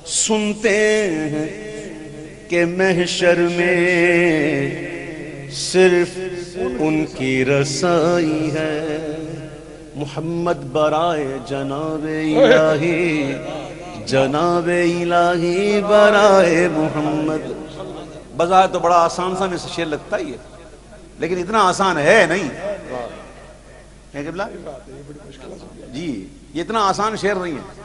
سنتے ہیں کہ محشر میں صرف ان کی رسائی ہے، محمد برائے جناب الہی، جناب الہی برائے محمد۔ بظاہر تو بڑا آسان سا میں سے شعر لگتا ہی ہے، لیکن اتنا آسان ہے نہیں ہے قبلہ جی، یہ اتنا آسان شعر نہیں ہے۔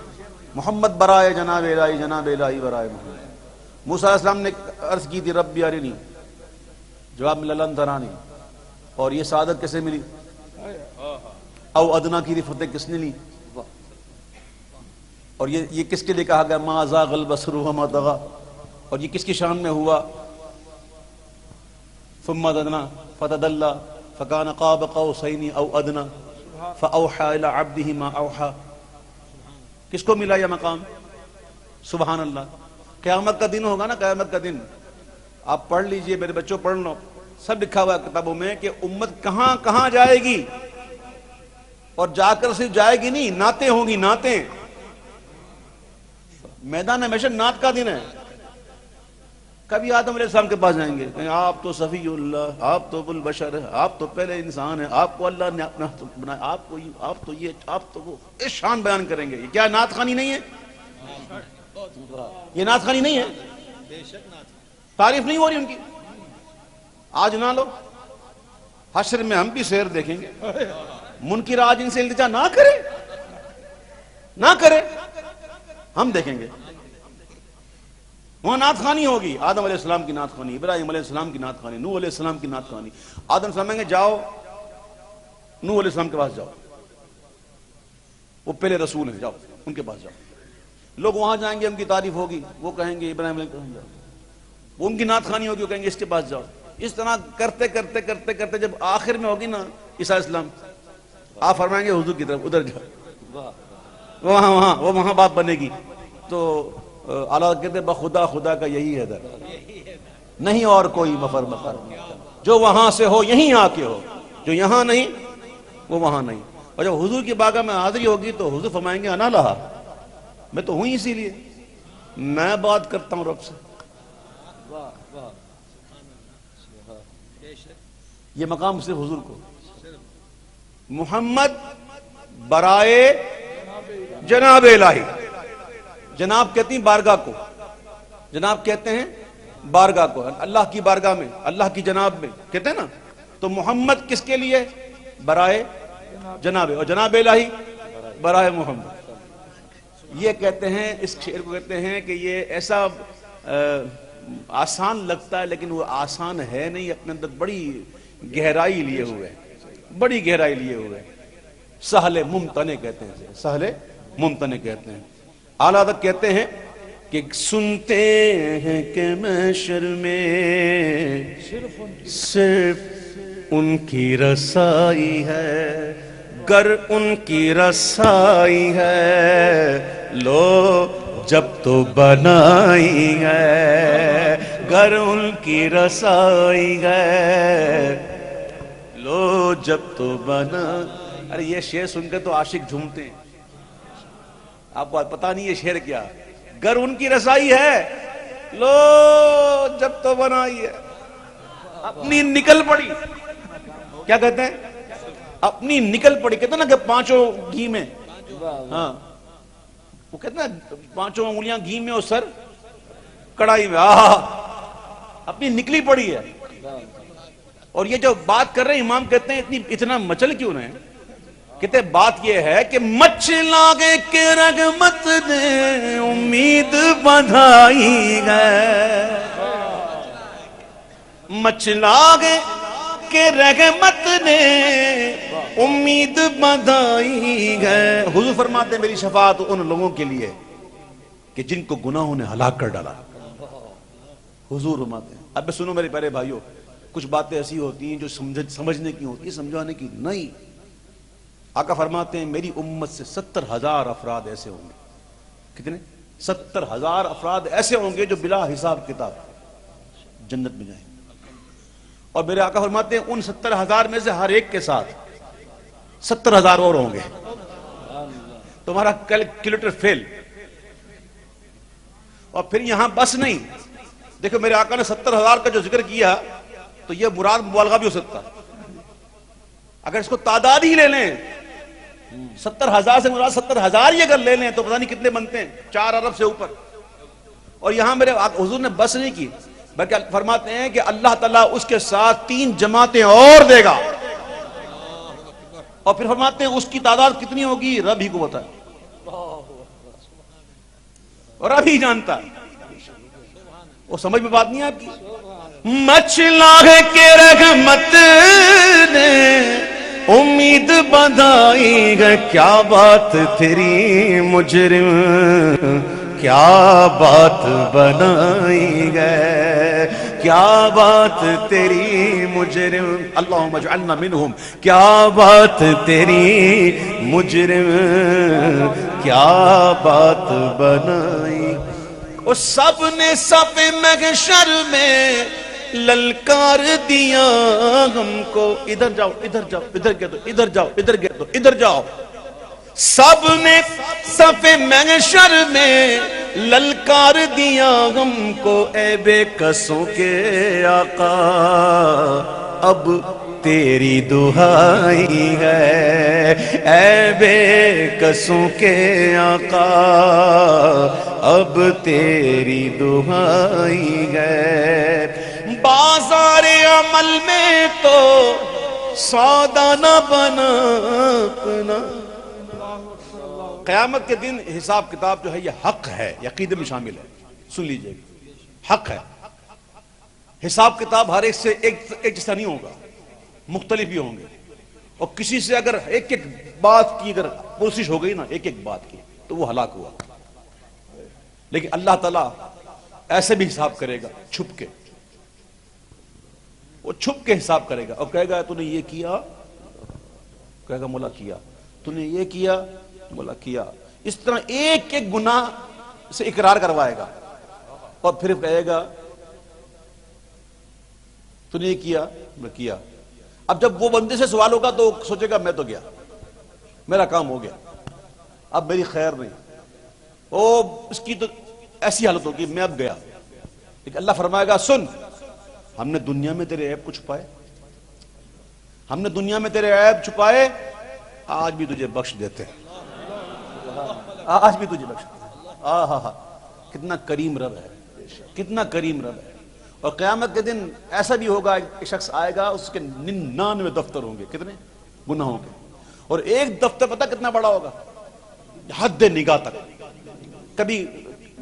محمد برائے جناب الہی، جناب الہی برائے محمد۔ موسیٰ علیہ السلام نے عرض کی تھی رب ارنی، جواب ملا لن ترانی، اور یہ سعادت کیسے ملی؟ او ادنا کی فتح کس نے لی؟ اور یہ کس کے لیے کہا گیا ما زاغ البصر وما طغى، اور یہ کس کی شان میں ہوا؟ ثم دنا فتدلى فكان قاب قوسين او ادنى فاوحى الى عبده ما اوحى۔ کس کو ملا یہ مقام؟ سبحان اللہ۔ قیامت کا دن ہوگا نا، قیامت کا دن آپ پڑھ لیجئے، میرے بچوں پڑھ لو، سب لکھا ہوا ہے کتابوں میں کہ امت کہاں کہاں جائے گی، اور جا کر صرف جائے گی نہیں، نعتیں ہوں گی، نعتیں۔ میدان محشر نعت کا دن ہے۔ کبھی آدم علیہ السلام کے پاس جائیں گے، کہیں آپ تو صفی اللہ، آپ تو البشر ہے، آپ تو پہلے انسان ہیں، آپ کو اللہ نے اپنا بنایا، آپ تو یہ، آپ تو وہ، اس شان بیان کریں گے۔ یہ کیا نعت خوانی نہیں ہے؟ یہ نعت خوانی نہیں ہے؟ تعریف نہیں ہو رہی ان کی؟ آج نہ لو، حشر میں ہم بھی سیر دیکھیں گے۔ منکر آج ان سے التجا نہ کرے، نہ کرے، ہم دیکھیں گے۔ وہاں نعت خوانی ہوگی، آدم علیہ السلام کی نعت خوانی، ابراہیم علیہ السلام کی نعت خوانی، نوح علیہ السلام کی نعت خوانی۔ آدم فرمائیں گے جاؤ نوح علیہ السلام کے پاس جاؤ، وہ پہلے رسول ہیں، جاؤ ان کے پاس جاؤ۔ لوگ وہاں جائیں گے، ان کی تعریف ہوگی، وہ کہیں گے ابراہیم علیہ السلام جاؤ، وہ ان کی نعت خوانی ہوگی، وہ کہیں گے اس کے پاس جاؤ۔ اس طرح کرتے کرتے کرتے کرتے جب آخر میں ہوگی نا عیسیٰ علیہ السلام، آپ فرمائیں گے حضور کی طرف ادھر جاؤ، وہ وہاں بات بنے گی۔ تو اللہ کہتے بخدا خدا کا یہی ہے در، نہیں اور کوئی مفر مفر، جو وہاں سے ہو یہیں آ کے ہو، جو یہاں نہیں وہ وہاں نہیں۔ اور جب حضور کی بارگاہ میں حاضری ہوگی تو حضور فرمائیں گے انا لہا، میں تو ہوں اسی لیے، میں بات کرتا ہوں رب سے۔ یہ مقام صرف حضور کو۔ محمد برائے جناب الہی، جناب کہتے ہیں بارگاہ کو، جناب کہتے ہیں بارگاہ کو، اللہ کی بارگاہ میں، اللہ کی جناب میں کہتے ہیں نا۔ تو محمد کس کے لیے؟ برائے جناب، اور جناب الہی برائے محمد۔ یہ کہتے ہیں، اس شعر کو کہتے ہیں کہ یہ ایسا آسان لگتا ہے لیکن وہ آسان ہے نہیں، اپنے اندر بڑی گہرائی لیے ہوئے، بڑی گہرائی لیے ہوئے۔ سہل ممتنع کہتے ہیں، سہل ممتنع کہتے ہیں۔ اعلیٰ حضرت کہتے ہیں کہ سنتے ہیں کہ محشر میں صرف ان کی رسائی ہے، گر ان کی رسائی ہے لو جب تو بنائی ہے، گر ان کی رسائی ہے لو جب تو بنا۔ ارے یہ شعر سن کے تو عاشق جھومتے ہیں، آپ کو پتا نہیں یہ شعر کیا، گر ان کی رسائی ہے لو جب تو بنائی ہے، اپنی نکل پڑی، کیا کہتے ہیں؟ اپنی نکل پڑی، کہتے ہیں نا کہ پانچوں گھی میں، ہاں وہ کہتے ہیں پانچوں انگلیاں گھی میں اور سر کڑائی میں، اپنی نکلی پڑی ہے۔ اور یہ جو بات کر رہے ہیں امام کہتے ہیں اتنا مچل کیوں رہے ہیں؟ کہتے بات یہ ہے کہ مچ لاگے کہ رحمت نے امید بندھائی ہے، مچ لاگے کہ رحمت نے امید بندھائی ہے۔ حضور فرماتے ہیں میری شفاعت ان لوگوں کے لیے کہ جن کو گناہوں نے ہلاک کر ڈالا۔ حضور فرماتے ہیں، اب سنو میرے پیارے بھائیوں، کچھ باتیں ایسی ہوتی ہیں جو سمجھنے کی ہوتی ہیں، سمجھانے کی نہیں۔ آقا فرماتے ہیں میری امت سے 70,000 افراد ایسے ہوں گے، کتنے؟ 70,000 افراد ایسے ہوں گے جو بلا حساب کتاب جنت میں جائیں گے۔ اور میرے آقا فرماتے ہیں ان 70,000 میں سے ہر ایک کے ساتھ 70,000 اور ہوں گے۔ تمہارا کیلکولیٹر فیل۔ اور پھر یہاں بس نہیں، دیکھو میرے آقا نے 70,000 کا جو ذکر کیا تو یہ مراد مبالغہ بھی ہو سکتا ہے، اگر اس کو تعداد ہی لے لیں 70,000 سے مراد 70,000 ہی اگر لے لیں تو پتہ نہیں کتنے بنتے ہیں، 4 ارب سے اوپر. اور یہاں میرے حضور نے بس نہیں کی بلکہ فرماتے ہیں کہ اللہ تعالیٰ اس کے ساتھ 3 جماعتیں اور دے گا، اور پھر فرماتے ہیں اس کی تعداد کتنی ہوگی رب ہی کو پتہ ہے، رب ہی جانتا ہے. وہ سمجھ میں بات نہیں ہے آپ کی؟ مچلا کے رحمت نے امید بندائی ہے، کیا بات تیری مجرم کیا بات بنائی گئے، کیا بات تیری مجرم اللہم اجعلنا منہم، کیا بات تیری مجرم کیا بات بنائی. اور سب نے صف محشر میں للکار دیا ہم کو، ادھر جاؤ ادھر جاؤ ادھر گئے تو ادھر جاؤ ادھر گئے تو ادھر جاؤ. سب نے صف محشر میں للکار دیا ہم کو، اے بے کسوں کے آقا اب تیری دہائی ہے، اے بے کسوں کے آقا اب تیری دہائی ہے. بازار عمل میں تو سودا نہ بنا اپنا. قیامت کے دن حساب کتاب جو ہے یہ حق ہے، عقیدے میں شامل ہے، سن لیجئے حق ہے. حساب کتاب ہر ایک سے ایک جیسا نہیں ہوگا، مختلف بھی ہوں گے، اور کسی سے اگر ایک ایک بات کی اگر کوشش ہو گئی نا ایک ایک بات کی تو وہ ہلاک ہوا. لیکن اللہ تعالیٰ ایسے بھی حساب کرے گا چھپ کے، وہ چھپ کے حساب کرے گا اور کہے گا تو نے یہ کیا، کہے گا مولا کیا، تو نے یہ کیا مولا کیا. اس طرح ایک ایک گناہ سے اقرار کروائے گا اور پھر کہے گا تو نے یہ کیا میں کیا. اب جب وہ بندے سے سوال ہوگا تو سوچے گا میں تو گیا، میرا کام ہو گیا، اب میری خیر نہیں، اس کی تو ایسی حالت ہوگی میں اب گیا. لیکن اللہ فرمائے گا سن، ہم نے دنیا میں تیرے عیب کو چھپائے، ہم نے دنیا میں تیرے عیب چھپائے، آج بھی تجھے بخش دیتے ہیں، آج بھی تجھے بخش دیتے ہیں. کتنا کریم رب ہے، کتنا کریم رب ہے. اور قیامت کے دن ایسا بھی ہوگا ایک شخص آئے گا اس کے 99 دفتر ہوں گے، کتنے گناہوں کے، اور ایک دفتر پتہ کتنا بڑا ہوگا، حد نگاہ تک. کبھی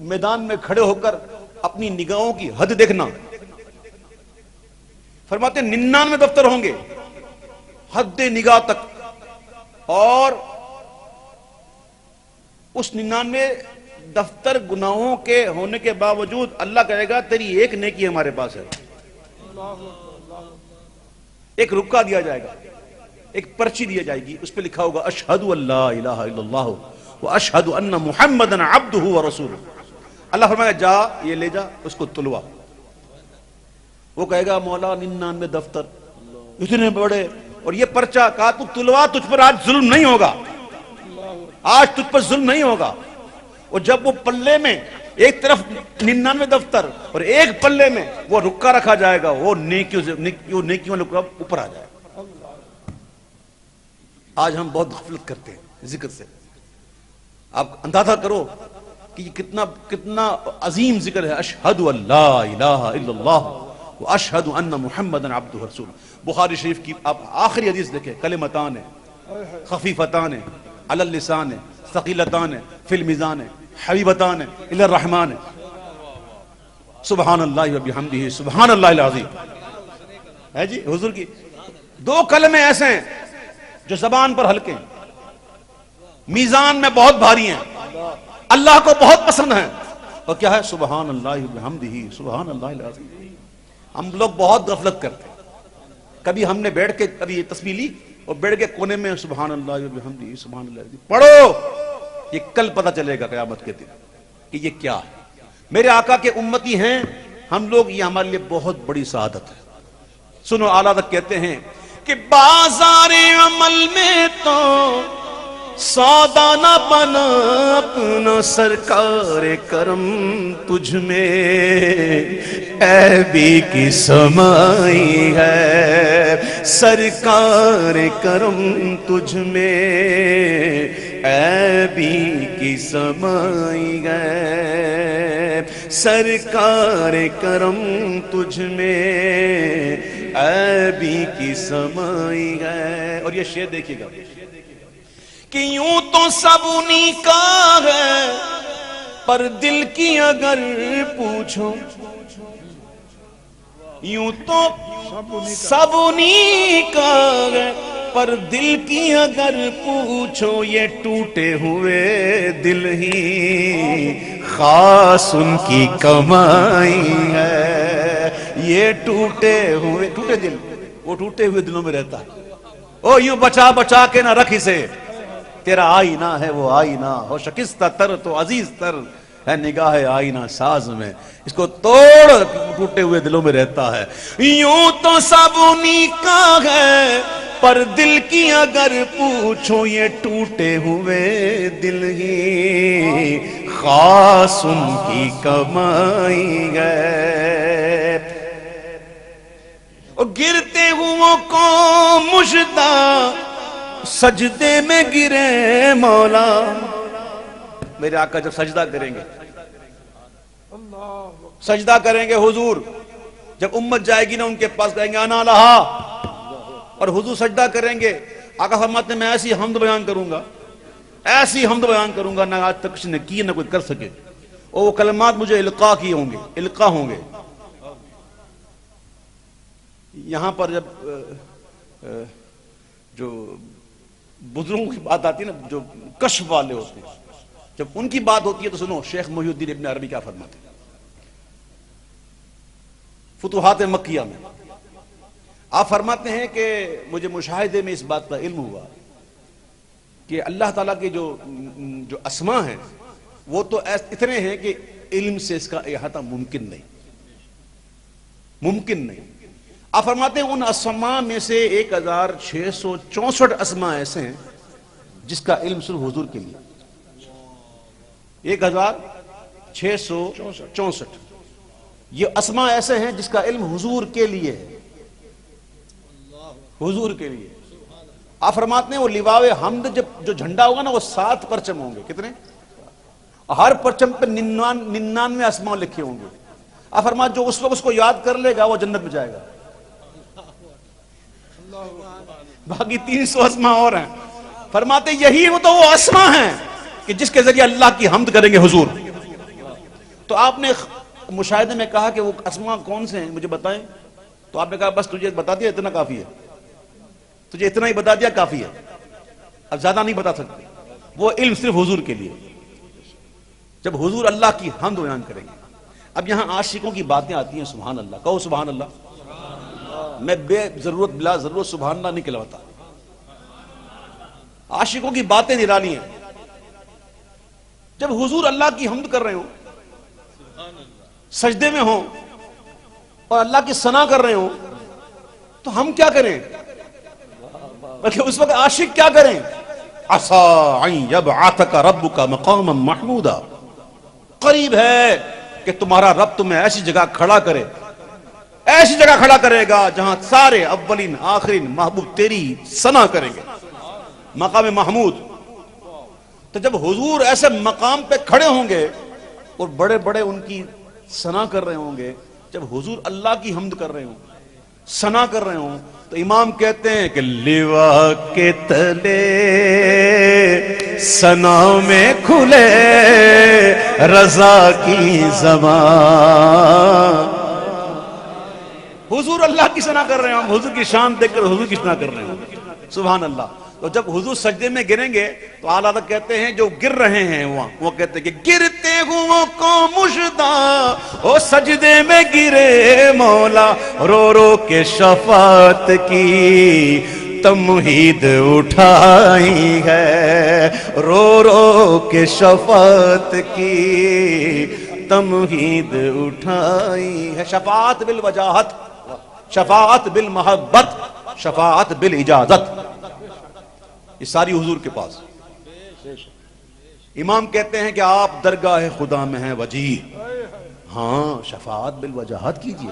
میدان میں کھڑے ہو کر اپنی نگاہوں کی حد دیکھنا، فرماتے ہیں 99 دفتر ہوں گے حد نگاہ تک، اور اس 99 دفتر گناہوں کے ہونے کے باوجود اللہ کہے گا تیری ایک نیکی ہمارے پاس ہے. ایک رکا دیا جائے گا، ایک پرچی دیا جائے گی، اس پہ لکھا ہوگا اشہد ان لا الہ الا اللہ واشہد ان محمدا عبدہ ورسولہ. اللہ فرمائے گا جا یہ لے جا اس کو تلوا. وہ کہے گا مولا 99 دفتر اتنے بڑے اور یہ پرچہ، کہا تو تلوا، تجھ پر آج ظلم نہیں ہوگا، آج تجھ پر ظلم نہیں ہوگا. اور جب وہ پلے میں ایک طرف 99 دفتر اور ایک پلے میں وہ رکا رکھا جائے گا، وہ نیکیوں رکا اوپر آ جائے گا. آج ہم بہت غفلت کرتے ہیں ذکر سے. آپ اندازہ کرو کہ یہ کتنا عظیم ذکر ہے، اشہد ان لا الہ الا اللہ واشہد ان محمدا عبدہ ورسولہ. بخاری شریف کی آپ آخری حدیث دیکھیں، کلمتان خفیفتان علی اللسان ثقیلتان فی المیزان حبیبتان الی الرحمن سبحان اللہ وبحمدہ سبحان اللہ العظیم. ہے جی حضور کی 2 کلمے ایسے ہیں جو زبان پر ہلکے ہیں، میزان میں بہت بھاری ہیں، اللہ کو بہت پسند ہیں. اور کیا ہے؟ سبحان اللہ وبحمدہ سبحان اللہ العظیم. ہم لوگ بہت غفلت کرتے ہیں. کبھی ہم نے بیٹھ کے کبھی تسبیح لی اور بیٹھ کے کونے میں سبحان اللہ وبحمدہ سبحان اللہ العظیم پڑھو. یہ کل پتہ چلے گا قیامت کے دن کہ یہ کیا ہے. میرے آقا کے امتی ہیں ہم لوگ، یہ ہمارے لیے بہت بڑی سعادت ہے. سنو اعلیٰ تک کہتے ہیں کہ بازار عمل میں تو سودا نہ بنا اپنا سرکار کرم تجھ میں عیبی کی سمائی ہے، سرکار کرم تجھ میں عیبی کی سمائی ہے، سرکار کرم تجھ میں عیبی کی سمائی ہے۔ اور یہ شعر دیکھیے گا کہ یوں تو سب انہی کا ہے پر دل کی اگر پوچھو، یوں تو سب انہی کا ہے پر دل کی اگر پوچھو، یہ ٹوٹے ہوئے دل ہی خاص ان کی کمائی ہے، یہ ٹوٹے دل وہ ٹوٹے ہوئے دلوں میں رہتا ہے۔ او یوں بچا بچا کے نہ رکھ اسے، تیرا آئینہ ہے وہ آئینہ، ہو شکستہ تر تو عزیز تر ہے نگاہ آئینہ ساز میں، اس کو توڑ ٹوٹے ہوئے دلوں میں رہتا ہے۔ یوں تو سب انہی کا ہے پر دل کی اگر پوچھو، یہ ٹوٹے ہوئے دل ہی خاص ان کی کمائی ہے۔ اور گرتے ہوں کو مژدہ سجدے میں گرے مولا، میرے آقا جب سجدہ کریں گے، سجدہ کریں گے حضور، جب امت جائے گی نا ان کے پاس کہیں گے انا لہا، اور حضور سجدہ کریں گے، آقا فرماتے ہیں میں ایسی حمد بیان کروں گا، ایسی حمد بیان کروں گا نہ آج تک کسی نے کی نہ کوئی کر سکے، اور وہ کلمات مجھے القا کیے ہوں گے، القا ہوں گے۔ یہاں پر جب جو بزرگوں کی بات آتی ہے نا، جو کشف والے ہوتے ہیں، جب ان کی بات ہوتی ہے تو سنو شیخ محی الدین ابن عربی کیا فرماتے ہیں۔ فتوحات مکیہ میں آپ فرماتے ہیں کہ مجھے مشاہدے میں اس بات کا علم ہوا کہ اللہ تعالیٰ کے جو اسماء ہیں وہ تو اتنے ہیں کہ علم سے اس کا احاطہ ممکن نہیں۔ آپ فرماتے ہیں ان اسماء میں سے 1664 اسماء ایسے ہیں جس کا علم صرف حضور کے لیے، 1664 یہ اسماء ایسے ہیں جس کا علم حضور کے لیے ہے، حضور کے لیے۔ آپ فرماتے ہیں وہ لواء حمد جو جھنڈا ہوگا نا وہ 7 پرچم ہوں گے، کتنے؟ ہر پرچم پہ 99 اسماء لکھے ہوں گے۔ آپ فرماتے جو اس وقت اس کو یاد کر لے گا وہ جنت میں جائے گا، باقی 300 اسماء اور ہیں۔ فرماتے یہی وہ تو وہ اسماء ہیں کہ جس کے ذریعے اللہ کی حمد کریں گے حضور۔ تو آپ نے مشاہدے میں کہا کہ وہ اسماء کون سے ہیں مجھے بتائیں، تو آپ نے کہا بس تجھے بتا دیا اتنا کافی ہے، تجھے اتنا ہی بتا دیا کافی ہے، اب زیادہ نہیں بتا سکتے۔ وہ علم صرف حضور کے لیے، جب حضور اللہ کی حمد بیان کریں گے۔ اب یہاں عاشقوں کی باتیں آتی ہیں، سبحان اللہ کہو سبحان اللہ۔ میں بے ضرورت بلا ضرورت سبحان اللہ نہیں کہلواتا، عاشقوں کی باتیں نرالی ہیں۔ جب حضور اللہ کی حمد کر رہے ہوں، سجدے میں ہوں اور اللہ کی ثنا کر رہے ہوں تو ہم کیا کریں؟ بلکہ اس وقت عاشق کیا کریں؟ عَسَىٰ أَن يَبْعَثَكَ رَبُّكَ مَقَامًا مَحْمُودًا، قریب ہے کہ تمہارا رب تمہیں ایسی جگہ کھڑا کرے، ایسی جگہ کھڑا کرے گا جہاں سارے اولین آخرین محبوب تیری ثنا کریں گے، مقام محمود۔ تو جب حضور ایسے مقام پہ کھڑے ہوں گے اور بڑے بڑے ان کی ثنا کر رہے ہوں گے، جب حضور اللہ کی حمد کر رہے ہوں، ثنا کر رہے ہوں، تو امام کہتے ہیں کہ لیوا کے تلے ثنا میں کھلے رضا کی زبان۔ حضور اللہ کی ثنا کر رہے ہوں، حضور کی شان دیکھ کر حضور کی ثنا کر رہے ہوں، سبحان اللہ۔ تو جب حضور سجدے میں گریں گے تو اعلیٰ حضرت کہتے ہیں جو گر رہے ہیں وہ کہتے ہیں کہ گرتے ہوں کو مژدہ او سجدے میں گرے مولا، رو رو کے شفاعت کی تمہید اٹھائی ہے، رو رو کے شفاعت کی تمہید اٹھائی ہے۔ شفاعت بالوجاہت، شفاعت بالمحبت، شفاعت بالاجازت، یہ ساری حضور کے پاس۔ امام کہتے ہیں کہ آپ درگاہ خدا میں ہیں وجیہ، ہاں شفاعت بالوجاہت کیجئے،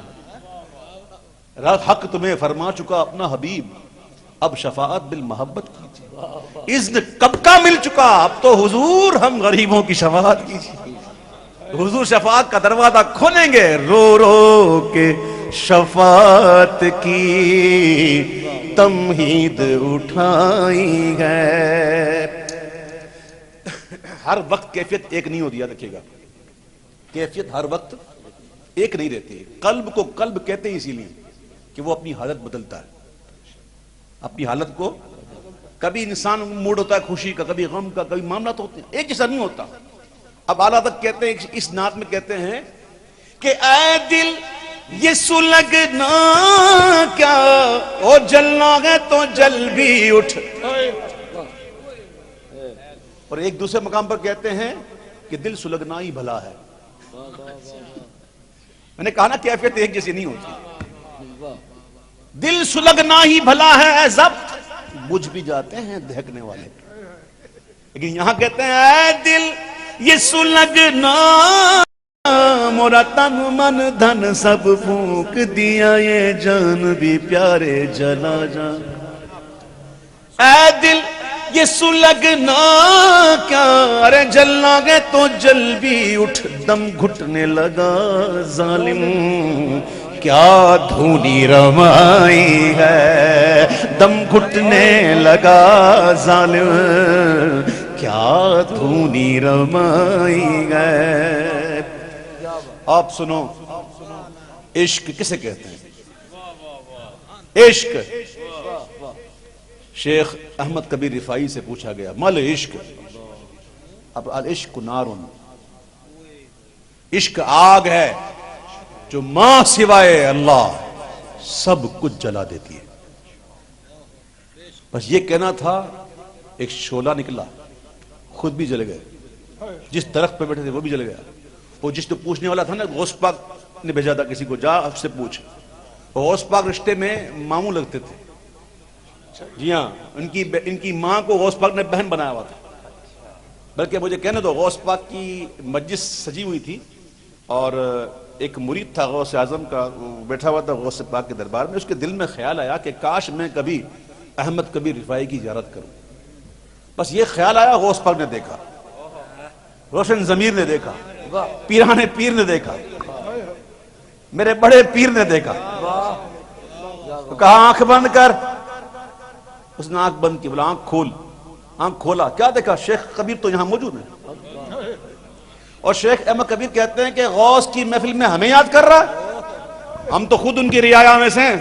حق تمہیں فرما چکا اپنا حبیب، اب شفاعت بالمحبت کیجئے، اذن کب کا مل چکا، اب تو حضور ہم غریبوں کی شفاعت کیجئے۔ حضور شفاعت کا دروازہ کھولیں گے، رو رو کے شفاعت کی تمہید اٹھائی ہے۔ ہر وقت کیفیت ایک نہیں ہوتی، یاد رکھیے گا، کیفیت ہر وقت ایک نہیں رہتی۔ قلب کو قلب کہتے ہیں اسی لیے کہ وہ اپنی حالت بدلتا ہے، اپنی حالت کو، کبھی انسان موڈ ہوتا ہے خوشی کا، کبھی غم کا، کبھی معاملات ہوتے ہیں، ایک جیسا نہیں ہوتا۔ اب اعلیٰ تک کہتے ہیں، اس نعت میں کہتے ہیں کہ اے دل یہ سلگنا کیا، او جلنا ہے تو جل بھی اٹھ، اور ایک دوسرے مقام پر کہتے ہیں کہ دل سلگنا ہی بھلا ہے۔ میں نے کہا نا کیفیت ایک جیسی نہیں ہوتی، دل سلگنا ہی بھلا ہے اے ضبط، بجھ بھی جاتے ہیں دہکنے والے، لیکن یہاں کہتے ہیں اے دل یہ سلگنا، مورا تن من دھن سب پھونک دیا، یہ جان بھی پیارے جلا جان، اے دل یہ سلگنا کیا، ارے جلنا گے تو جل بھی اٹھ، دم گھٹنے لگا ظالم کیا دھونی رمائی ہے، دم گھٹنے لگا ظالم کیا دھونی رمائی ہے۔ آپ سنو، عشق کسے کہتے ہیں؟ عشق، شیخ احمد کبیر رفاعی سے پوچھا گیا مال عشق، اب العشق نارن، عشق آگ ہے جو ماں سوائے اللہ سب کچھ جلا دیتی ہے۔ بس یہ کہنا تھا، ایک شعلہ نکلا، خود بھی جل گئے، جس درخت پہ بیٹھے تھے وہ بھی جل گیا، وہ جس نے پوچھنے والا تھا نا، غوث پاک نے بھیجا تھا کسی کو، جا اب سے پوچھ، غوث پاک رشتے میں ماموں لگتے تھے، جی ہاں، ان کی ماں کو غوث پاک نے بہن بنایا ہوا تھا، بلکہ مجھے کہنے دو، غوث پاک کی مجلس سجی ہوئی تھی اور ایک مرید تھا غوث اعظم کا، بیٹھا ہوا تھا غوث پاک کے دربار میں، اس کے دل میں خیال آیا کہ کاش میں کبھی احمد کبیر رفاعی کی زیارت کروں، بس یہ خیال آیا، غوث پاک نے دیکھا، روشن ضمیر نے دیکھا، پیران پیر نے دیکھا، میرے بڑے پیر نے دیکھا، تو کہا آنکھ بند کر، اس نے آنکھ بند کی، بولا آنکھ کھول، آنکھ کھولا، کیا دیکھا؟ شیخ کبیر تو یہاں موجود ہے، اور شیخ احمد کبیر کہتے ہیں کہ غوث کی محفل میں ہمیں یاد کر رہا ہے، ہم تو خود ان کی رعایا میں سے ہیں۔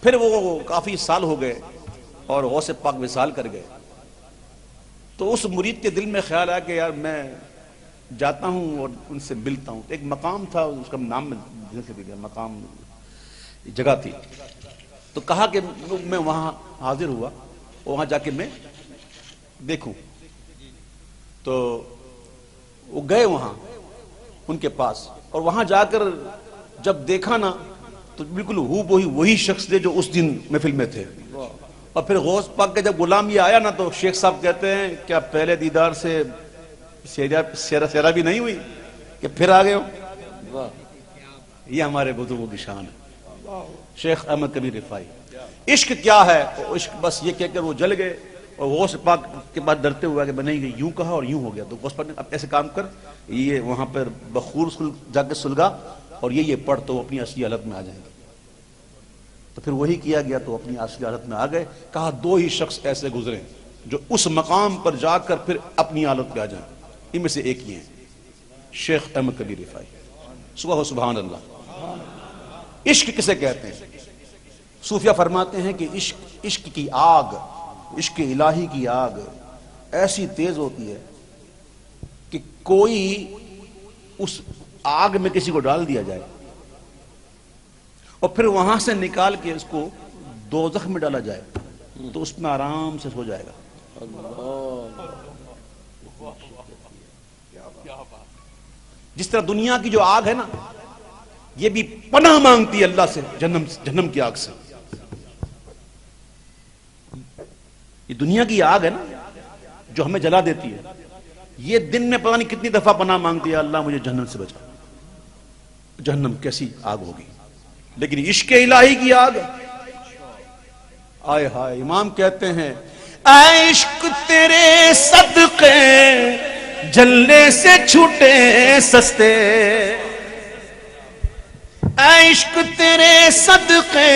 پھر وہ کافی سال ہو گئے اور غوث پاک وصال کر گئے، تو اس مرید کے دل میں خیال آیا کہ یار میں جاتا ہوں اور ان سے ملتا ہوں۔ ایک مقام تھا، اس کا نام میں مقام جگہ تھی، تو کہا کہ میں وہاں حاضر ہوا، وہاں جا کے میں دیکھوں، تو وہ گئے وہاں ان کے پاس، اور وہاں جا کر جب دیکھا نا تو بالکل وہی شخص تھے جو اس دن محفل میں تھے، اور پھر غوث پاک کے جب غلام یہ آیا نا تو شیخ صاحب کہتے ہیں کیا پہلے دیدار سے سیرا بھی نہیں ہوئی کہ پھر آ گئے ہو؟ یہ ہمارے بزرگوں کی شان ہے۔ شیخ احمد کبیر رفاعی، عشق کیا ہے؟ عشق بس یہ کہہ کر وہ جل گئے، اور غوث پاک کے بعد ڈرتے ہوا کہ میں نہیں یوں کہا اور یوں ہو گیا، تو غوث پاک نے اب ایسے کام کر، یہ وہاں پر بخور جا کے سلگا اور یہ پڑھ تو اپنی اصلی حالت میں آ جائیں گے، تو پھر وہی کیا گیا، تو اپنی اصلی حالت میں آ گئے۔ کہا دو ہی شخص ایسے گزرے جو اس مقام پر جا کر پھر اپنی حالت پہ آ جائیں، ان میں سے ایک ہی ہیں شیخ احمد کبیر رفاعی۔ سبحان اللہ۔ عشق کسے کہتے ہیں؟ صوفیہ فرماتے ہیں کہ عشق کی آگ، عشق الہی کی آگ ایسی تیز ہوتی ہے کہ کوئی اس آگ میں کسی کو ڈال دیا جائے اور پھر وہاں سے نکال کے اس کو دوزخ میں ڈالا جائے تو اس میں آرام سے سو جائے گا۔ جس طرح دنیا کی جو آگ ہے نا، یہ بھی پناہ مانگتی ہے اللہ سے، جہنم کی آگ سے۔ یہ دنیا کی آگ ہے نا، جو ہمیں جلا دیتی ہے، یہ دن میں پتہ نہیں کتنی دفعہ پناہ مانگتی ہے، اللہ مجھے جہنم سے بچا. جہنم کیسی آگ ہوگی، لیکن عشق الہی کی آگ، آئے ہائے. امام کہتے ہیں اے عشق تیرے صدقے جلنے سے چھوٹے سستے، اے عشق تیرے صدقے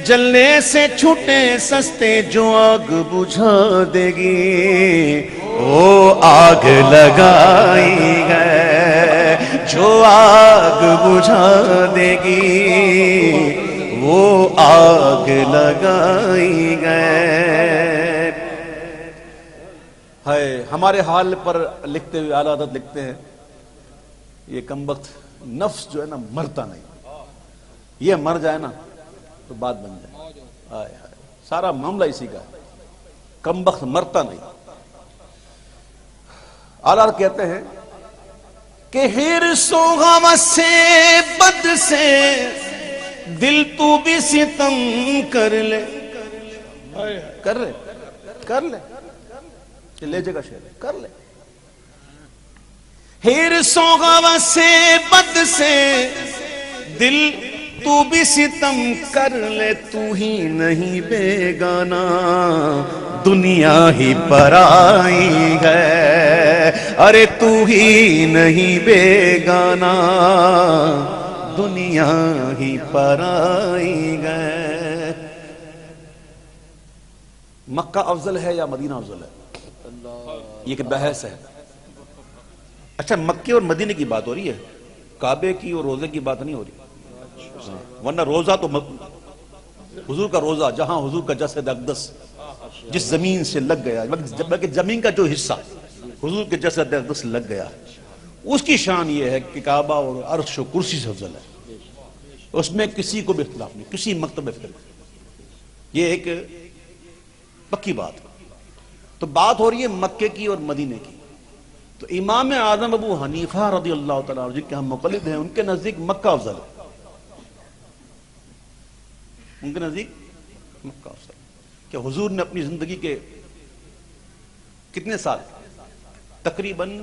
جلنے سے چھوٹے سستے، جو آگ بجھا دے گی وہ آگ لگائی گئے، جو آگ بجھا دے گی وہ آگ لگائی گئے. ہے ہمارے حال پر لکھتے ہوئے اعلیٰ حضرت لکھتے ہیں یہ کمبخت نفس جو ہے نا مرتا نہیں، یہ مر جائے نا تو بات بن جائے. آئے ہائے سارا معاملہ اسی کا ہے، کمبخت مرتا نہیں. اعلیٰ حضرت کہتے ہیں کہ حرص و غم سے بد سے دل تو بھی ستم کر لے، کر لے کر لے لے جگہ شہر کر لے. حرص و غم سے بد سے دل تو بھی ستم کر لے، تو ہی نہیں بیگانہ دنیا ہی پرائی ہے، ارے تو ہی نہیں بیگانہ دنیا ہی پرائی ہے. مکہ افضل ہے یا مدینہ افضل ہے؟ یہ کہ بحث ہے. اچھا مکے اور مدینے کی بات ہو رہی ہے، کعبے کی اور روزے کی بات نہیں ہو رہی. ورنہ روزہ تو حضور کا روزہ، جہاں حضور کا جسد اقدس جس زمین سے لگ گیا، بلکہ زمین کا جو حصہ حضور کے جسد اقدس لگ گیا، اس کی شان یہ ہے کہ کعبہ اور عرش و کرسی سے افضل ہے. اس میں کسی کو بھی اختلاف نہیں، کسی مکتب میں فکر نہیں. یہ ایک پکی بات. تو بات ہو رہی ہے مکے کی اور مدینے کی. تو امام اعظم ابو حنیفہ رضی اللہ تعالیٰ عنہ جن کے ہم مقلد ہیں، ان کے نزدیک مکہ افضل ہے. ان کے نزدیک مکہ افضل کہ حضور نے اپنی زندگی کے کتنے سال، تقریباً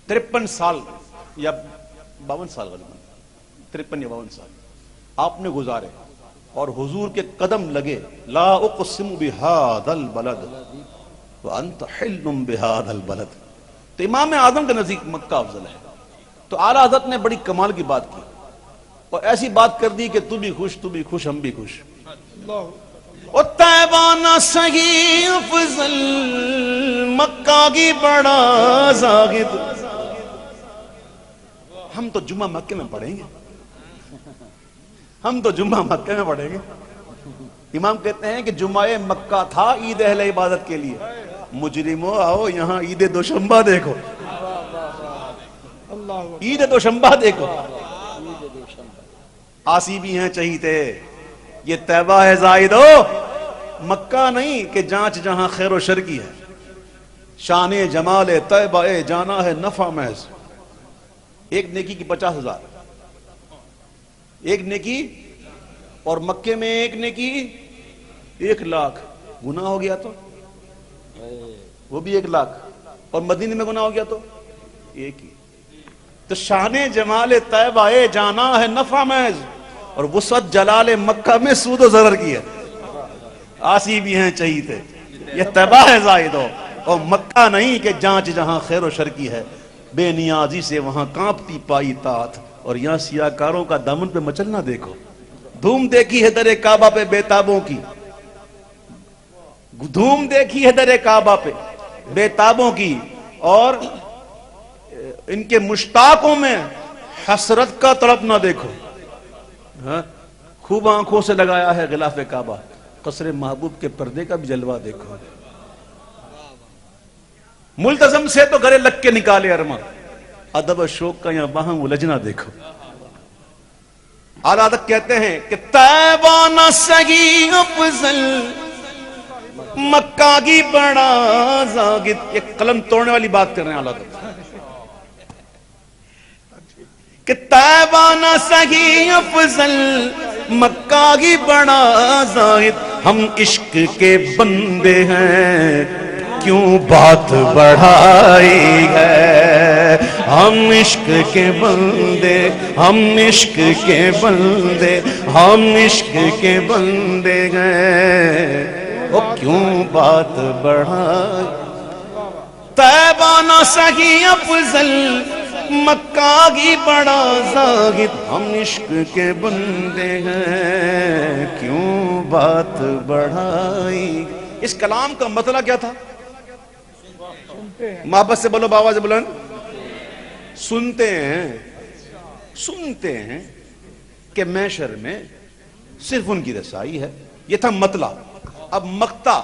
53 سال یا 52 سال، غالباً 53 یا 52 سال آپ نے گزارے، اور حضور کے قدم لگے لا اقسم بہذا البلد وانت حل بہذا البلد. تو امام اعظم کے نزدیک مکہ افضل ہے. تو اعلیٰ حضرت نے بڑی کمال کی بات کی اور ایسی بات کر دی کہ تو بھی خوش، تو بھی خوش، ہم بھی خوش. اور طیبہ نہ صحیح افضل مکہ کی بڑا زاہد. ہم تو جمعہ مکے میں پڑھیں گے، ہم تو جمعہ مکے میں پڑھیں گے. امام کہتے ہیں کہ جمعہ مکہ تھا عید اہل عبادت کے لیے. مجرمو آؤ یہاں عید دوشنبہ دیکھو، عید دوشنبہ دیکھو. آسی بھی ہیں چہیتے یہ طیبہ ہے زائدو، مکہ نہیں کہ جانچ جہاں خیر و شر کی ہے. شان جمال طیبہ جانا ہے نفع محض. ایک نیکی کی 50,000 ایک نیکی، اور مکے میں ایک نیکی 1,00,000. گناہ ہو گیا تو وہ بھی 1,00,000، اور مدینے میں گناہ ہو گیا تو ایک ہی. تو شان جمال طیبہ جانا ہے نفع محض، اور وسعت جلال مکہ میں سود و ضرر کی ہے. آسی بھی ہیں چہیتے یہ طیبہ ہے زائدو، اور مکہ نہیں کہ جانچ جہاں خیر و شر کی ہے. بے نیازی سے وہاں کانپتی پائی طاعت، اور یہاں سیاکاروں کا دامن پہ مچلنا دیکھو. دھوم دیکھی ہے در کعبہ پہ بیتابوں کی، دھوم دیکھی ہے در کعبہ پہ بیتابوں کی، اور ان کے مشتاقوں میں حسرت کا تڑپنا دیکھو. خوب آنکھوں سے لگایا ہے غلاف کعبہ، قصر محبوب کے پردے کا بھی جلوہ دیکھو. ملتزم سے تو گلے لگ کے نکالے ارما، ادب و شوق کا یہاں وہاں الجھنا دیکھو. اعلیٰ حضرت کہتے ہیں کہ طیبہ نہ صحیح افضل مکہ کی بڑا زاہد. ایک قلم توڑنے والی بات کر رہے ہیں اعلیٰ حضرت کہ طیبہ نہ صحیح افضل مکہ کی بڑا زاہد. ہم عشق کے بندے ہیں کیوں بات بڑھائی ہے، ہم عشق کے بندے، ہم عشق کے بندے، ہم عشق کے بندے ہیں، وہ کیوں بات بڑھائی۔ طیبہ نہ سہی افضل، مکہ ہی بڑا زاہد، ہم عشق کے بندے ہیں، کیوں بات بڑھائی۔ اس کلام کا مطلب کیا تھا؟ محبت سے بولو، باواز بلند، سنتے ہیں کہ محشر میں صرف ان کی رسائی ہے، یہ تھا مطلب۔ اب مقطع،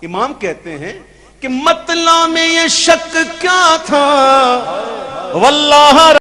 امام کہتے ہیں کہ مطلع میں یہ شک کیا تھا، واللہ